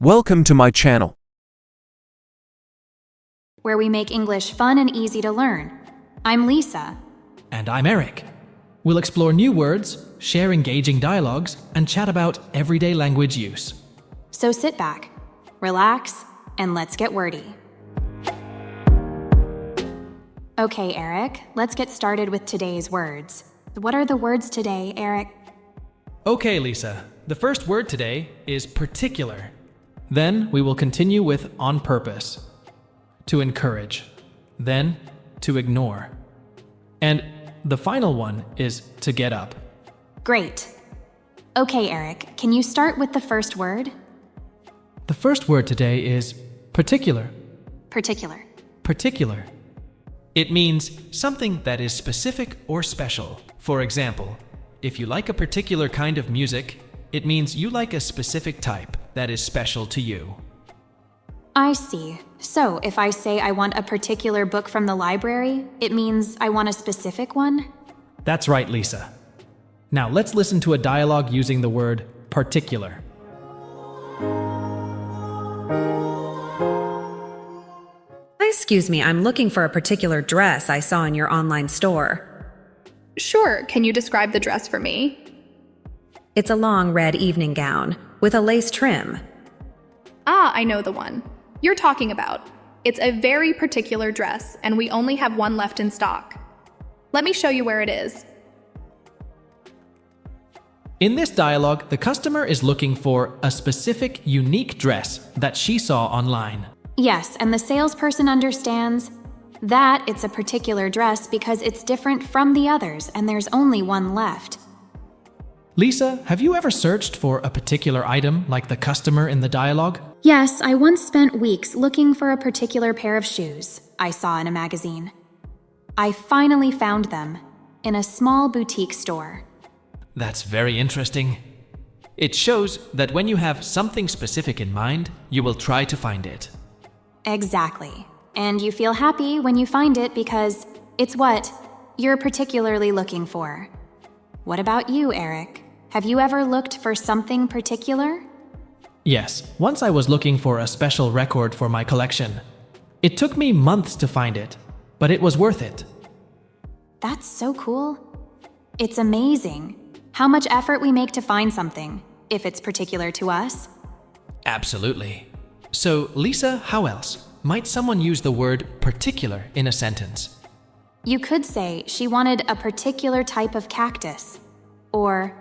Welcome to my channel. Where we make English fun and easy to learn. I'm Lisa. And I'm Eric. We'll explore new words, share engaging dialogues, and chat about everyday language use. So sit back, relax, and let's get wordy. Okay, Eric, let's get started with today's words. What are the words today, Eric? Okay, Lisa. The first word today is particular. Then we will continue with on purpose, to encourage, then to ignore. And the final one is to get up. Great. Okay, Eric, can you start with the first word? The first word today is particular. Particular. Particular. It means something that is specific or special. For example, if you like a particular kind of music, it means you like a specific type that is special to you. I see. So, if I say I want a particular book from the library, it means I want a specific one? That's right, Lisa. Now let's listen to a dialogue using the word particular. Excuse me, I'm looking for a particular dress I saw in your online store. Sure, can you describe the dress for me? It's a long red evening gown with a lace trim. Ah, I know the one you're talking about. It's a very particular dress, and we only have one left in stock. Let me show you where it is. In this dialogue, the customer is looking for a specific, unique dress that she saw online. Yes, and the salesperson understands that it's a particular dress because it's different from the others and there's only one left. Lisa, have you ever searched for a particular item like the customer in the dialogue? Yes, I once spent weeks looking for a particular pair of shoes I saw in a magazine. I finally found them in a small boutique store. That's very interesting. It shows that when you have something specific in mind, you will try to find it. Exactly. And you feel happy when you find it because it's what you're particularly looking for. What about you, Eric? Have you ever looked for something particular? Yes, once I was looking for a special record for my collection. It took me months to find it, but it was worth it. That's so cool. It's amazing how much effort we make to find something, if it's particular to us. Absolutely. So, Lisa, how else might someone use the word particular in a sentence? You could say she wanted a particular type of cactus, or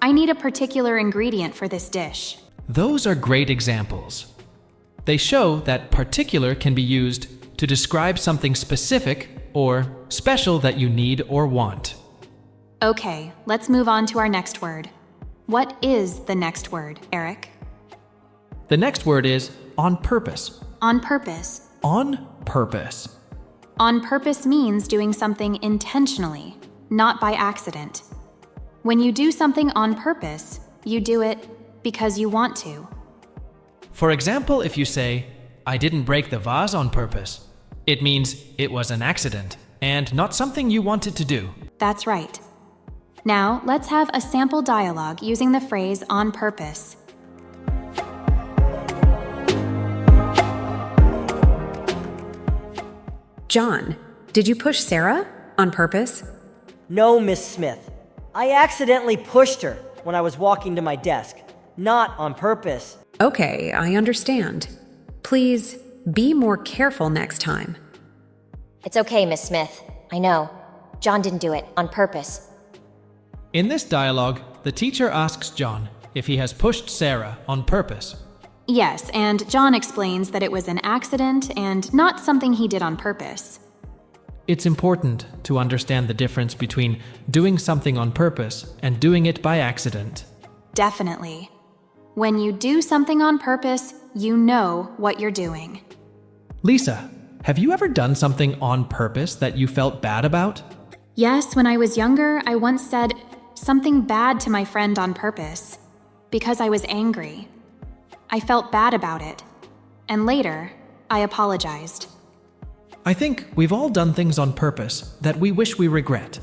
I need a particular ingredient for this dish. Those are great examples. They show that particular can be used to describe something specific or special that you need or want. Okay, let's move on to our next word. What is the next word, Eric? The next word is on purpose. On purpose. On purpose. On purpose means doing something intentionally, not by accident. When you do something on purpose, you do it because you want to. For example, if you say, I didn't break the vase on purpose, it means it was an accident and not something you wanted to do. That's right. Now, let's have a sample dialogue using the phrase on purpose. John, did you push Sarah on purpose? No, Miss Smith. I accidentally pushed her when I was walking to my desk, not on purpose. Okay, I understand. Please be more careful next time. It's okay, Miss Smith. I know. John didn't do it on purpose. In this dialogue, the teacher asks John if he has pushed Sarah on purpose. Yes, and John explains that it was an accident and not something he did on purpose. It's important to understand the difference between doing something on purpose and doing it by accident. Definitely. When you do something on purpose, you know what you're doing. Lisa, have you ever done something on purpose that you felt bad about? Yes, when I was younger, I once said something bad to my friend on purpose because I was angry. I felt bad about it, and later, I apologized. I think we've all done things on purpose that we wish we regret.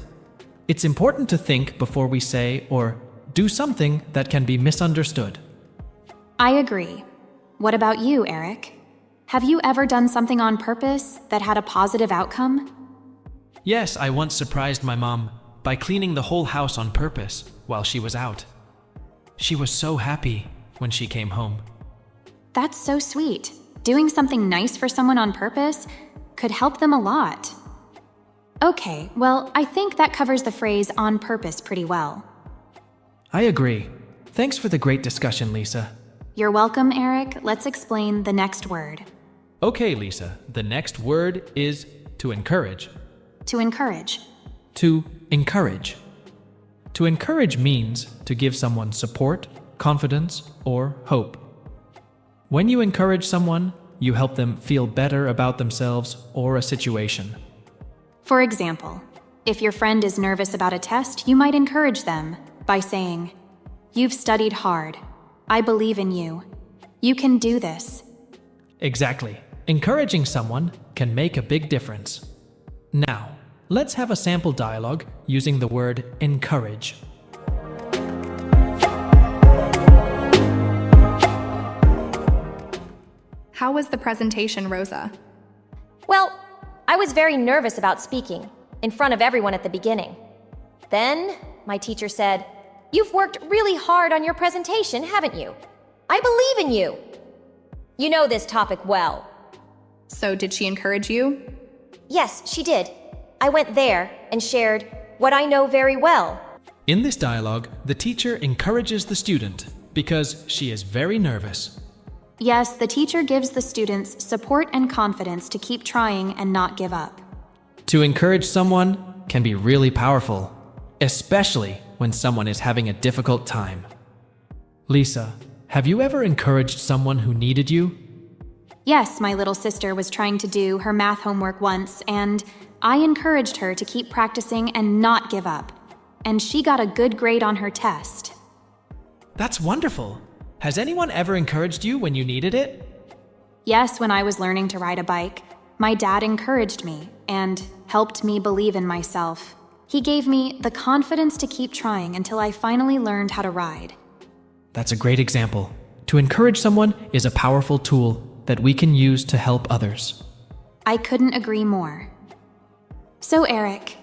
It's important to think before we say or do something that can be misunderstood. I agree. What about you, Eric? Have you ever done something on purpose that had a positive outcome? Yes, I once surprised my mom by cleaning the whole house on purpose while she was out. She was so happy when she came home. That's so sweet. Doing something nice for someone on purpose could help them a lot. Okay, well, I think that covers the phrase on purpose pretty well. I agree. Thanks for the great discussion, Lisa. You're welcome, Eric. Let's explain the next word. Okay, Lisa, the next word is to encourage. To encourage. To encourage. To encourage means to give someone support, confidence, or hope. When you encourage someone, you help them feel better about themselves or a situation. For example, if your friend is nervous about a test, you might encourage them by saying, "You've studied hard. I believe in you. You can do this." Exactly. Encouraging someone can make a big difference. Now, let's have a sample dialogue using the word encourage. How was the presentation, Rosa? Well, I was very nervous about speaking in front of everyone at the beginning. Then, my teacher said, "You've worked really hard on your presentation, haven't you? I believe in you. You know this topic well." So did she encourage you? Yes, she did. I went there and shared what I know very well. In this dialogue, the teacher encourages the student because she is very nervous. Yes, the teacher gives the students support and confidence to keep trying and not give up. To encourage someone can be really powerful, especially when someone is having a difficult time. Lisa, have you ever encouraged someone who needed you? Yes, my little sister was trying to do her math homework once, and I encouraged her to keep practicing and not give up. And she got a good grade on her test. That's wonderful. Has anyone ever encouraged you when you needed it? Yes, when I was learning to ride a bike, my dad encouraged me and helped me believe in myself. He gave me the confidence to keep trying until I finally learned how to ride. That's a great example. To encourage someone is a powerful tool that we can use to help others. I couldn't agree more. So, Eric,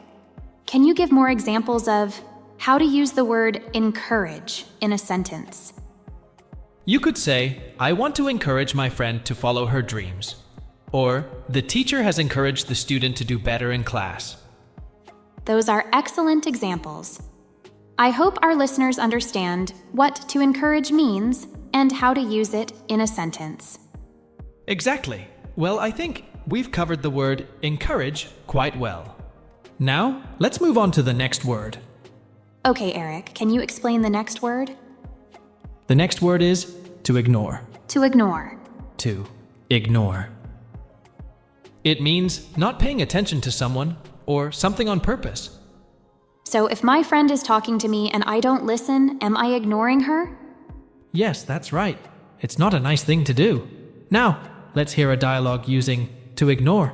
can you give more examples of how to use the word encourage in a sentence? You could say, "I want to encourage my friend to follow her dreams." Or, "The teacher has encouraged the student to do better in class." Those are excellent examples. I hope our listeners understand what to encourage means and how to use it in a sentence. Exactly. Well, I think we've covered the word encourage quite well. Now, let's move on to the next word. Okay, Eric, can you explain the next word? The next word is to ignore. To ignore. To ignore. It means not paying attention to someone or something on purpose. So if my friend is talking to me and I don't listen, am I ignoring her? Yes, that's right. It's not a nice thing to do. Now, let's hear a dialogue using to ignore.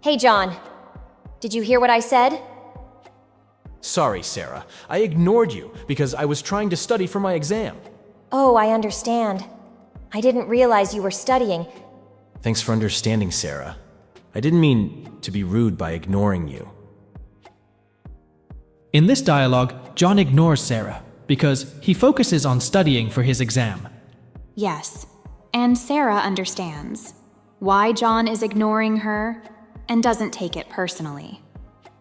Hey, John. Did you hear what I said? Sorry, Sarah. I ignored you because I was trying to study for my exam. Oh, I understand. I didn't realize you were studying. Thanks for understanding, Sarah. I didn't mean to be rude by ignoring you. In this dialogue, John ignores Sarah because he focuses on studying for his exam. Yes, and Sarah understands why John is ignoring her and doesn't take it personally.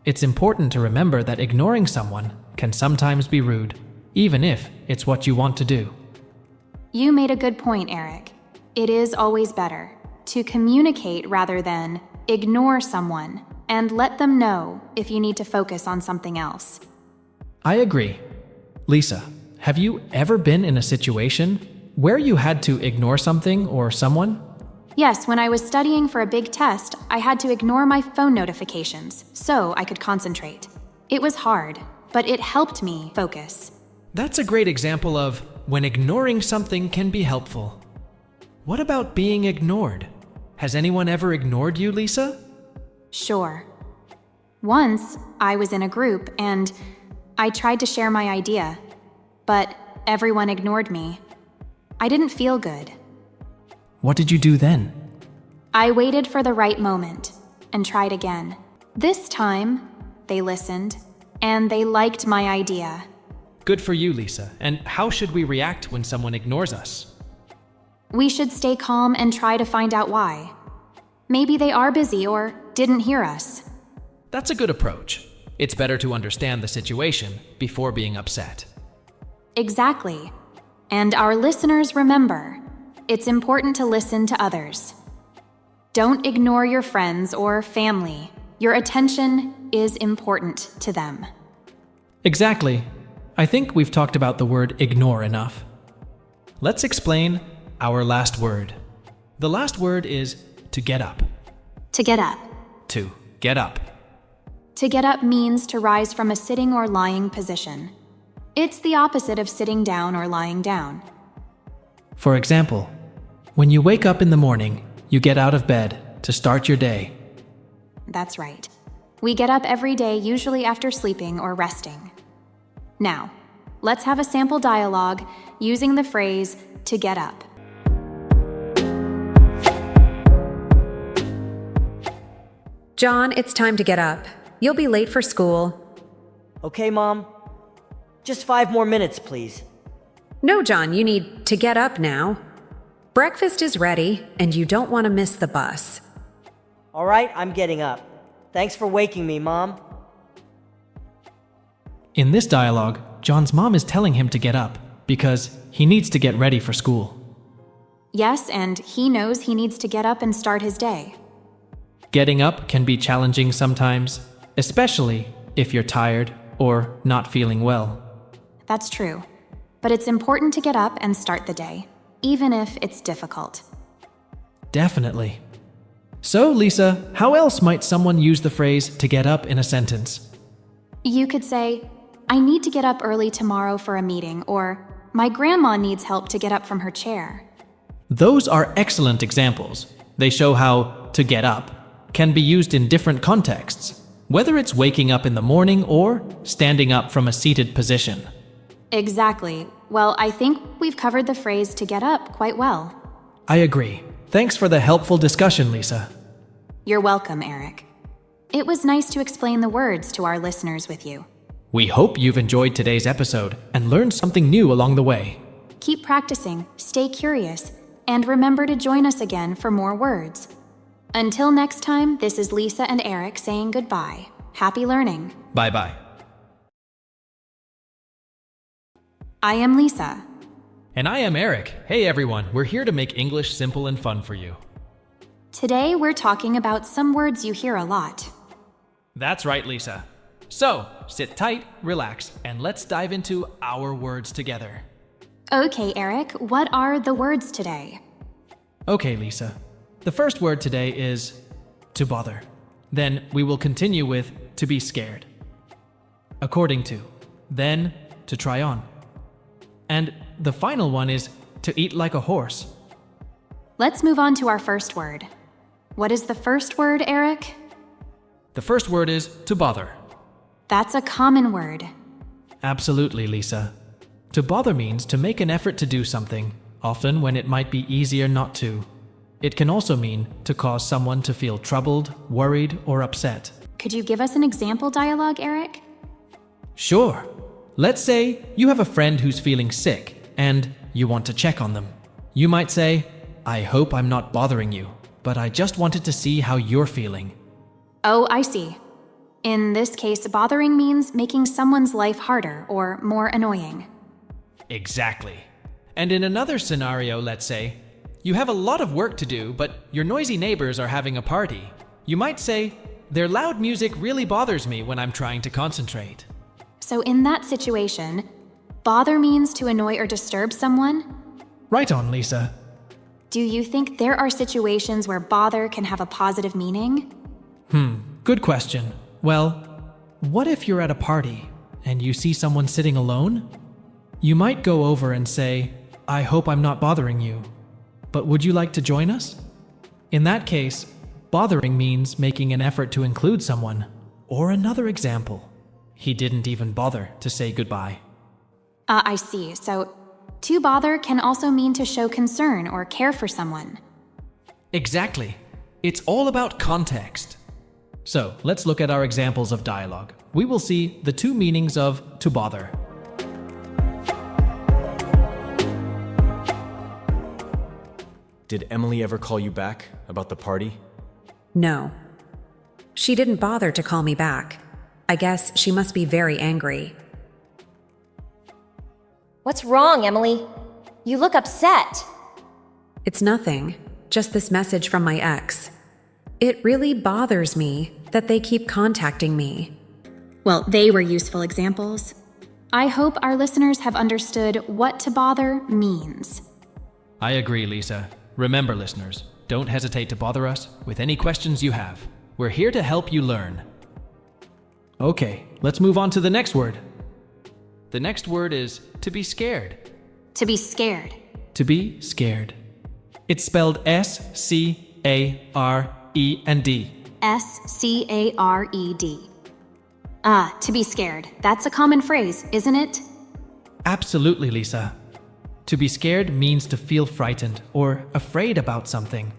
It's important to remember that ignoring someone can sometimes be rude, even if it's what you want to do. You made a good point, Eric. It is always better to communicate rather than ignore someone and let them know if you need to focus on something else. I agree. Lisa, have you ever been in a situation where you had to ignore something or someone? Yes, when I was studying for a big test, I had to ignore my phone notifications so I could concentrate. It was hard, but it helped me focus. That's a great example of when ignoring something can be helpful. What about being ignored? Has anyone ever ignored you, Lisa? Sure. Once, I was in a group and I tried to share my idea, but everyone ignored me. I didn't feel good. What did you do then? I waited for the right moment and tried again. This time, they listened, and they liked my idea. Good for you, Lisa. And how should we react when someone ignores us? We should stay calm and try to find out why. Maybe they are busy or didn't hear us. That's a good approach. It's better to understand the situation before being upset. Exactly. And our listeners remember, it's important to listen to others. Don't ignore your friends or family. Your attention is important to them. Exactly. I think we've talked about the word ignore enough. Let's explain our last word. The last word is to get up. To get up. To get up. To get up means to rise from a sitting or lying position. It's the opposite of sitting down or lying down. For example, when you wake up in the morning, you get out of bed to start your day. That's right. We get up every day, usually after sleeping or resting. Now, let's have a sample dialogue using the phrase to get up. John, it's time to get up. You'll be late for school. Okay, Mom. Just 5 more minutes, please. No, John, you need to get up now. Breakfast is ready, and you don't want to miss the bus. All right, I'm getting up. Thanks for waking me, Mom. In this dialogue, John's mom is telling him to get up because he needs to get ready for school. Yes, and he knows he needs to get up and start his day. Getting up can be challenging sometimes, especially if you're tired or not feeling well. That's true. But it's important to get up and start the day, even if it's difficult. Definitely. So, Lisa, how else might someone use the phrase to get up in a sentence? You could say, I need to get up early tomorrow for a meeting, or my grandma needs help to get up from her chair. Those are excellent examples. They show how to get up can be used in different contexts, whether it's waking up in the morning or standing up from a seated position. Exactly. Well, I think we've covered the phrase to get up quite well. I agree. Thanks for the helpful discussion, Lisa. You're welcome, Eric. It was nice to explain the words to our listeners with you. We hope you've enjoyed today's episode and learned something new along the way. Keep practicing, stay curious, and remember to join us again for more words. Until next time, this is Lisa and Eric saying goodbye. Happy learning. Bye-bye. I am Lisa. And I am Eric. Hey everyone, we're here to make English simple and fun for you. Today, we're talking about some words you hear a lot. That's right, Lisa. So, sit tight, relax, and let's dive into our words together. Okay, Eric, what are the words today? Okay, Lisa. The first word today is to bother. Then we will continue with to be scared. According to, then to try on. And the final one is to eat like a horse. Let's move on to our first word. What is the first word, Eric? The first word is to bother. That's a common word. Absolutely, Lisa. To bother means to make an effort to do something, often when it might be easier not to. It can also mean to cause someone to feel troubled, worried, or upset. Could you give us an example dialogue, Eric? Sure. Let's say you have a friend who's feeling sick and you want to check on them. You might say, I hope I'm not bothering you, but I just wanted to see how you're feeling. Oh, I see. In this case, bothering means making someone's life harder or more annoying. Exactly. And in another scenario, let's say, you have a lot of work to do, but your noisy neighbors are having a party. You might say, their loud music really bothers me when I'm trying to concentrate. So in that situation, bother means to annoy or disturb someone? Right on, Lisa. Do you think there are situations where bother can have a positive meaning? Good question. Well, what if you're at a party and you see someone sitting alone? You might go over and say, I hope I'm not bothering you, but would you like to join us? In that case, bothering means making an effort to include someone. Or another example. He didn't even bother to say goodbye. I see. So, to bother can also mean to show concern or care for someone. Exactly. It's all about context. So, let's look at our examples of dialogue. We will see the two meanings of to bother. Did Emily ever call you back about the party? No. She didn't bother to call me back. I guess she must be very angry. What's wrong, Emily? You look upset. It's nothing, just this message from my ex. It really bothers me that they keep contacting me. Well, they were useful examples. I hope our listeners have understood what to bother means. I agree, Lisa. Remember, listeners, don't hesitate to bother us with any questions you have. We're here to help you learn. Okay, let's move on to the next word. The next word is to be scared. To be scared. To be scared. It's spelled S-C-A-R-E-D. S-C-A-R-E-D. Ah, to be scared. That's a common phrase, isn't it? Absolutely, Lisa. To be scared means to feel frightened or afraid about something.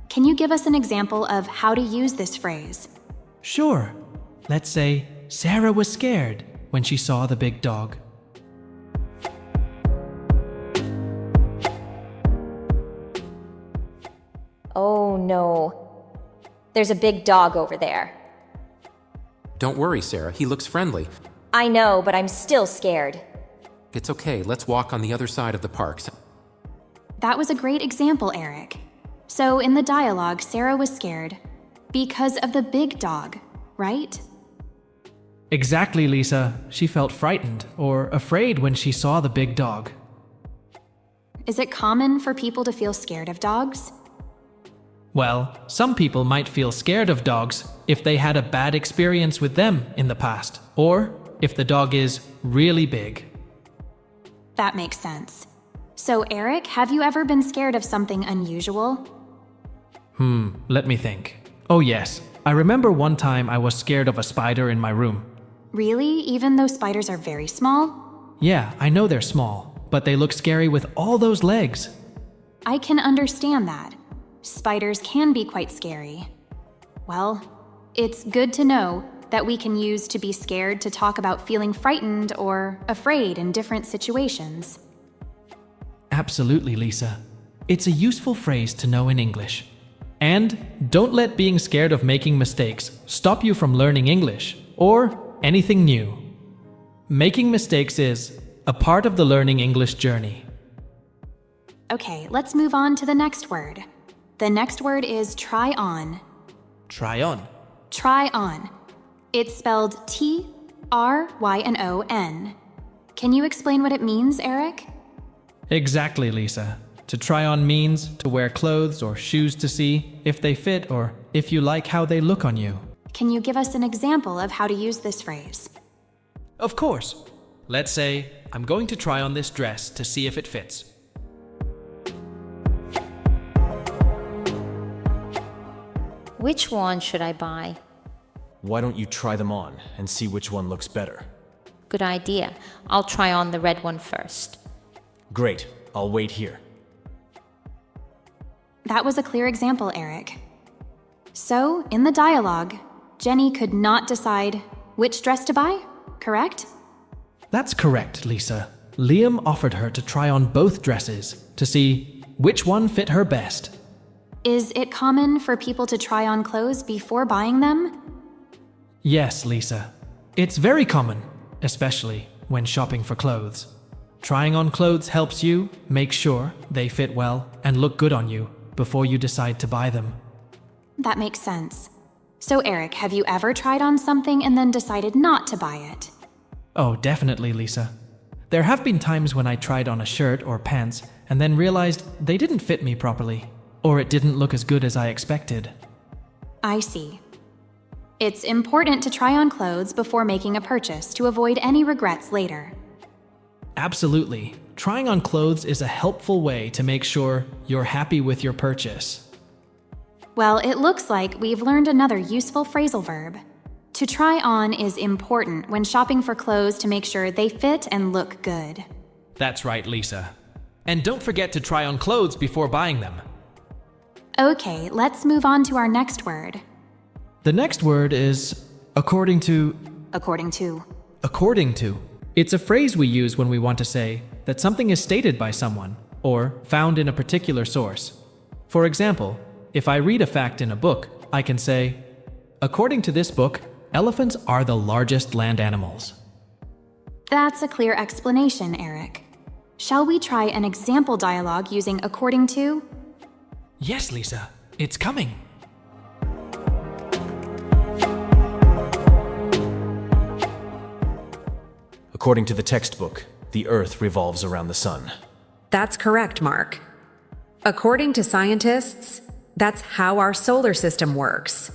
Can you give us an example of how to use this phrase? Sure. Let's say Sarah was scared when she saw the big dog. Oh no. There's a big dog over there. Don't worry, Sarah. He looks friendly. I know, but I'm still scared. It's okay. Let's walk on the other side of the park. That was a great example, Eric. So in the dialogue, Sarah was scared because of the big dog, right? Exactly, Lisa. She felt frightened or afraid when she saw the big dog. Is it common for people to feel scared of dogs? Well, some people might feel scared of dogs if they had a bad experience with them in the past, or if the dog is really big. That makes sense. So, Eric, have you ever been scared of something unusual? Let me think. Oh yes, I remember one time I was scared of a spider in my room. Really? Even though spiders are very small? Yeah, I know they're small, but they look scary with all those legs. I can understand that. Spiders can be quite scary. Well, it's good to know that we can use to be scared to talk about feeling frightened or afraid in different situations. Absolutely, Lisa. It's a useful phrase to know in English. And don't let being scared of making mistakes stop you from learning English or anything new. Making mistakes is a part of the learning English journey. Okay, let's move on to the next word. The next word is try on. Try on. Try on. It's spelled T-R-Y-N-O-N. Can you explain what it means, Eric? Exactly, Lisa. To try on means to wear clothes or shoes to see if they fit or if you like how they look on you. Can you give us an example of how to use this phrase? Of course. Let's say, I'm going to try on this dress to see if it fits. Which one should I buy? Why don't you try them on and see which one looks better? Good idea. I'll try on the red one first. Great, I'll wait here. That was a clear example, Eric. So, in the dialogue, Jenny could not decide which dress to buy, correct? That's correct, Lisa. Liam offered her to try on both dresses to see which one fit her best. Is it common for people to try on clothes before buying them? Yes, Lisa. It's very common, especially when shopping for clothes. Trying on clothes helps you make sure they fit well and look good on you before you decide to buy them. That makes sense. So, Eric, have you ever tried on something and then decided not to buy it? Oh, definitely, Lisa. There have been times when I tried on a shirt or pants and then realized they didn't fit me properly, or it didn't look as good as I expected. I see. It's important to try on clothes before making a purchase to avoid any regrets later. Absolutely. Trying on clothes is a helpful way to make sure you're happy with your purchase. Well, it looks like we've learned another useful phrasal verb. To try on is important when shopping for clothes to make sure they fit and look good. That's right, Lisa. And don't forget to try on clothes before buying them. Okay, let's move on to our next word. The next word is according to. According to. According to. It's a phrase we use when we want to say that something is stated by someone or found in a particular source. For example, if I read a fact in a book, I can say, according to this book, elephants are the largest land animals. That's a clear explanation, Eric. Shall we try an example dialogue using according to? Yes, Lisa, it's coming. According to the textbook, the Earth revolves around the sun. That's correct, Mark. According to scientists, that's how our solar system works.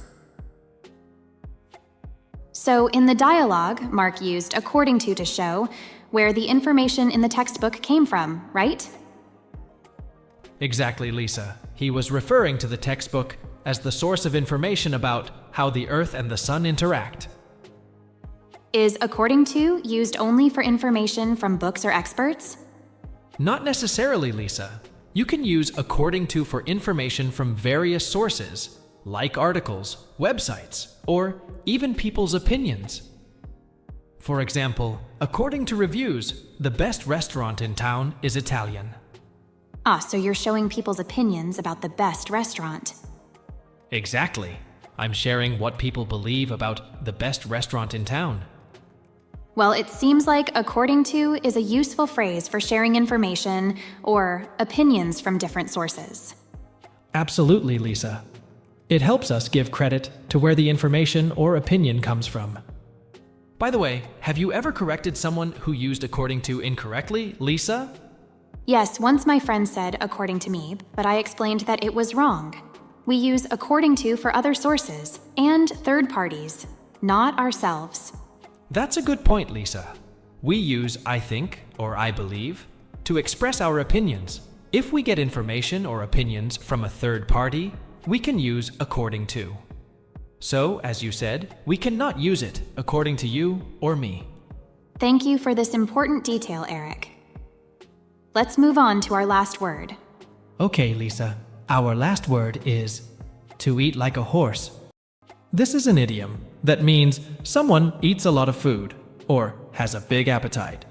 So in the dialogue, Mark used according to show where the information in the textbook came from, right? Exactly, Lisa. He was referring to the textbook as the source of information about how the Earth and the sun interact. Is according to used only for information from books or experts? Not necessarily, Lisa. You can use according to for information from various sources, like articles, websites, or even people's opinions. For example, according to reviews, the best restaurant in town is Italian. Ah, so you're showing people's opinions about the best restaurant. Exactly. I'm sharing what people believe about the best restaurant in town. Well, it seems like according to is a useful phrase for sharing information or opinions from different sources. Absolutely, Lisa. It helps us give credit to where the information or opinion comes from. By the way, have you ever corrected someone who used according to incorrectly, Lisa? Yes, once my friend said according to me, but I explained that it was wrong. We use according to for other sources and third parties, not ourselves. That's a good point, Lisa. We use I think or I believe to express our opinions. If we get information or opinions from a third party, we can use according to. So, as you said, we cannot use it according to you or me. Thank you for this important detail, Eric. Let's move on to our last word. Okay, Lisa. Our last word is to eat like a horse. This is an idiom that means someone eats a lot of food or has a big appetite.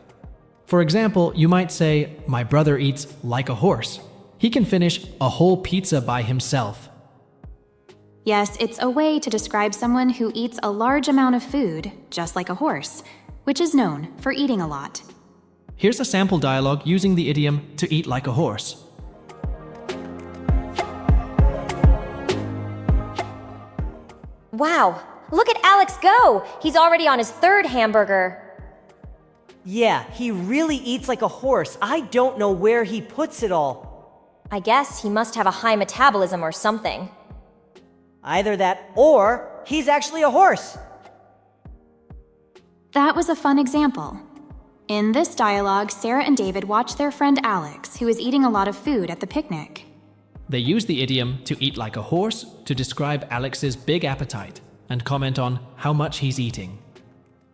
For example, you might say, my brother eats like a horse. He can finish a whole pizza by himself. Yes, it's a way to describe someone who eats a large amount of food, just like a horse, which is known for eating a lot. Here's a sample dialogue using the idiom to eat like a horse. Wow, look at Alex go! He's already on his third hamburger. Yeah, he really eats like a horse. I don't know where he puts it all. I guess he must have a high metabolism or something. Either that or he's actually a horse. That was a fun example. In this dialogue, Sarah and David watch their friend Alex, who is eating a lot of food at the picnic. They use the idiom to eat like a horse to describe Alex's big appetite and comment on how much he's eating.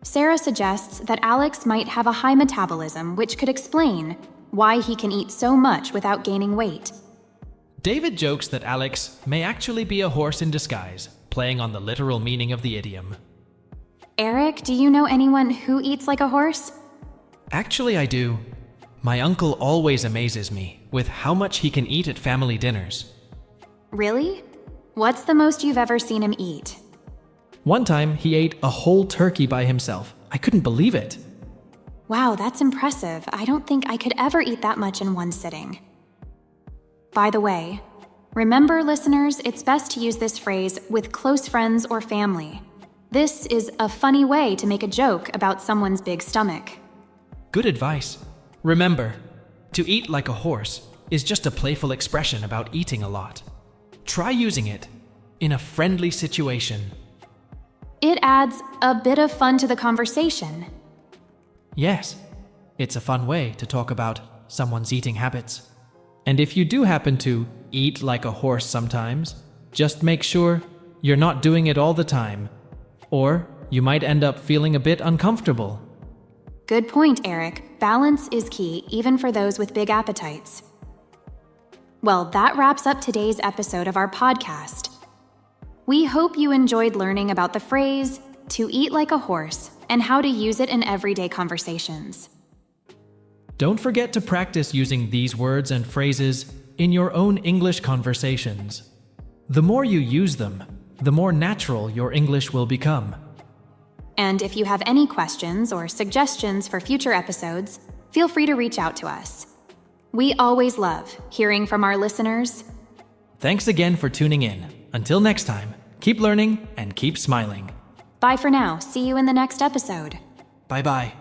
Sarah suggests that Alex might have a high metabolism, which could explain why he can eat so much without gaining weight. David jokes that Alex may actually be a horse in disguise, playing on the literal meaning of the idiom. Eric, do you know anyone who eats like a horse? Actually, I do. My uncle always amazes me with how much he can eat at family dinners. Really? What's the most you've ever seen him eat? One time, he ate a whole turkey by himself. I couldn't believe it. Wow, that's impressive. I don't think I could ever eat that much in one sitting. By the way, remember, listeners, it's best to use this phrase with close friends or family. This is a funny way to make a joke about someone's big stomach. Good advice. Remember, to eat like a horse is just a playful expression about eating a lot. Try using it in a friendly situation. It adds a bit of fun to the conversation. Yes, it's a fun way to talk about someone's eating habits. And if you do happen to eat like a horse sometimes, just make sure you're not doing it all the time, or you might end up feeling a bit uncomfortable. Good point, Eric. Balance is key, even for those with big appetites. Well, that wraps up today's episode of our podcast. We hope you enjoyed learning about the phrase, to eat like a horse, and how to use it in everyday conversations. Don't forget to practice using these words and phrases in your own English conversations. The more you use them, the more natural your English will become. And if you have any questions or suggestions for future episodes, feel free to reach out to us. We always love hearing from our listeners. Thanks again for tuning in. Until next time, keep learning and keep smiling. Bye for now. See you in the next episode. Bye-bye.